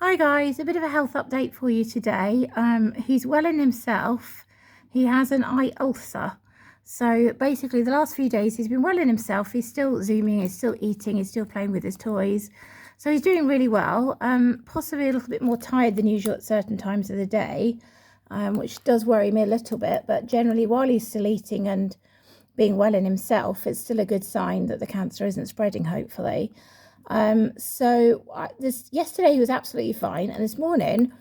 Hi guys, a bit of a health update for you today. He's well in himself. He has an eye ulcer. So basically the last few days he's been well in himself. He's still zooming, he's still eating, he's still playing with his toys. So he's doing really well. Possibly a little bit more tired than usual at certain times of the day, which does worry me a little bit. But generally while he's still eating and being well in himself, it's still a good sign that the cancer isn't spreading, hopefully. This yesterday he was absolutely fine, and this morning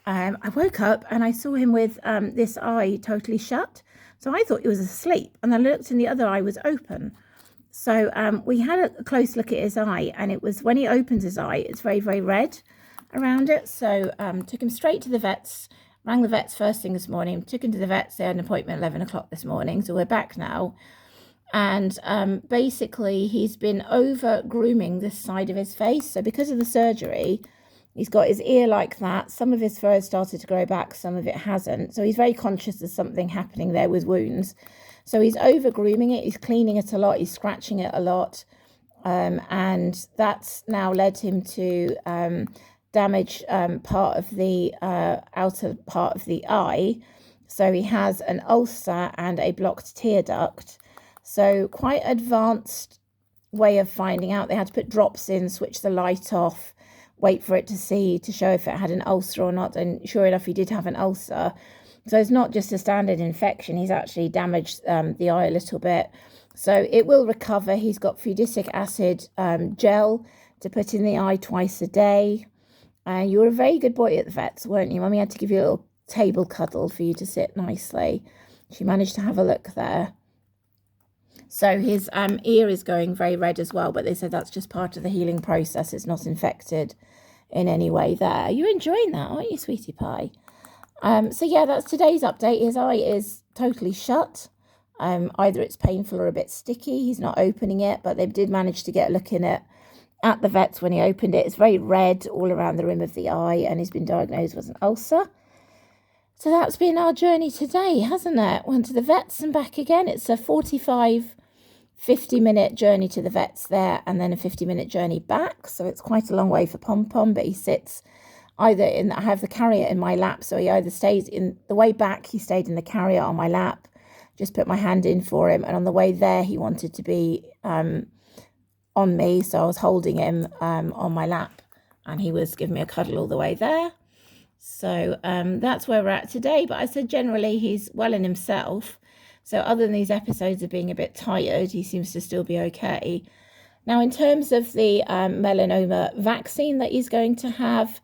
I woke up and I saw him with this eye totally shut. So I thought he was asleep, and I looked and the other eye was open. So we had a close look at his eye, and it was when he opens his eye, it's very, very red around it. So took him straight to the vets, rang the vets first thing this morning, took him to the vets. They had an appointment at 11 o'clock this morning, so we're back now. And basically he's been over grooming this side of his face. So because of the surgery, he's got his ear like that. Some of his fur has started to grow back, some of it hasn't. So he's very conscious there's something happening there with wounds. So he's over grooming it, he's cleaning it a lot, he's scratching it a lot. And that's now led him to damage part of the outer part of the eye. So he has an ulcer and a blocked tear duct. So quite advanced way of finding out. They had to put drops in, switch the light off, wait for it to show if it had an ulcer or not. And sure enough, he did have an ulcer. So it's not just a standard infection. He's actually damaged the eye a little bit. So it will recover. He's got fudic acid gel to put in the eye twice a day. You were a very good boy at the vets, weren't you? Mummy had to give you a little table cuddle for you to sit nicely. She managed to have a look there. So his ear is going very red as well, but they said that's just part of the healing process. It's not infected in any way there. You're enjoying that, aren't you, sweetie pie? So yeah, that's today's update. His eye is totally shut. Either it's painful or a bit sticky. He's not opening it, but they did manage to get a look in it at the vets when he opened it. It's very red all around the rim of the eye, and he's been diagnosed with an ulcer. So that's been our journey today, hasn't it? Went to the vets and back again. It's a 50-minute journey to the vets there, and then a 50-minute journey back. So it's quite a long way for Pom Pom, but he sits either in, I have the carrier in my lap, so he either stays in the way back, he stayed in the carrier on my lap, just put my hand in for him, and on the way there he wanted to be on me, so I was holding him on my lap, and he was giving me a cuddle all the way there. So that's where we're at today. But I said generally he's well in himself. So other than these episodes of being a bit tired, he seems to still be okay. Now, in terms of the melanoma vaccine that he's going to have,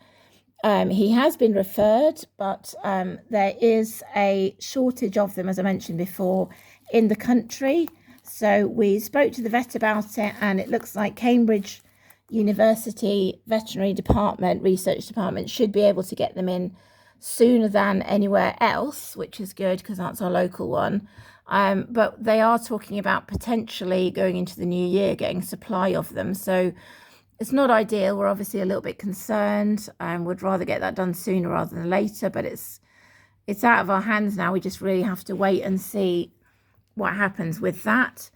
he has been referred, but there is a shortage of them, as I mentioned before, in the country. So we spoke to the vet about it, and it looks like Cambridge University Veterinary Department, Research Department, should be able to get them in sooner than anywhere else, which is good because that's our local one. But they are talking about potentially going into the new year getting supply of them. So it's not ideal. We're obviously a little bit concerned and would rather get that done sooner rather than later, but it's out of our hands now. We just really have to wait and see what happens with that.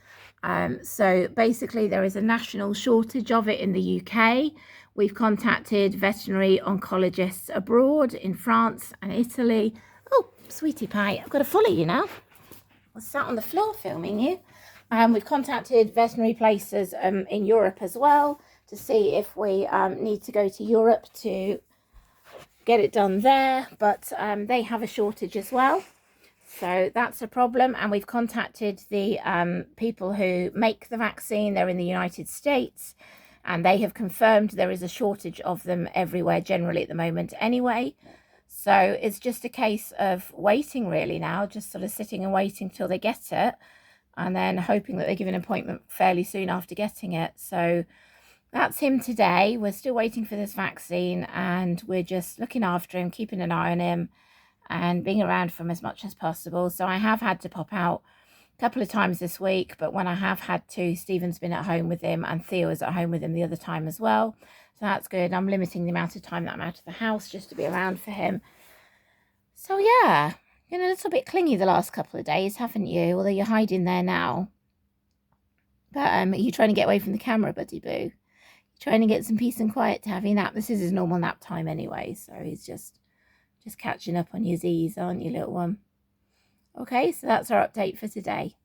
So basically there is a national shortage of it in the UK. We've contacted veterinary oncologists abroad in France and Italy. Oh, sweetie pie, I've got to follow you now. I was sat on the floor filming you. We've contacted veterinary places in Europe as well to see if we need to go to Europe to get it done there, but they have a shortage as well. So that's a problem, and we've contacted the people who make the vaccine. They're in the United States, and they have confirmed there is a shortage of them everywhere generally at the moment anyway. So it's just a case of waiting really now, just sort of sitting and waiting till they get it, and then hoping that they give an appointment fairly soon after getting it. So that's him today. We're still waiting for this vaccine, and we're just looking after him, keeping an eye on him, and being around for him as much as possible. So I have had to pop out a couple of times this week, but when I have had to, Stephen's been at home with him, and Theo is at home with him the other time as well. So that's good. I'm limiting the amount of time that I'm out of the house just to be around for him. So yeah, been a little bit clingy the last couple of days, haven't you? Although you're hiding there now. But are you trying to get away from the camera, buddy boo? trying to get some peace and quiet to have a nap. This is his normal nap time anyway, so he's just catching up on your Z's, aren't you, little one? Okay, so that's our update for today.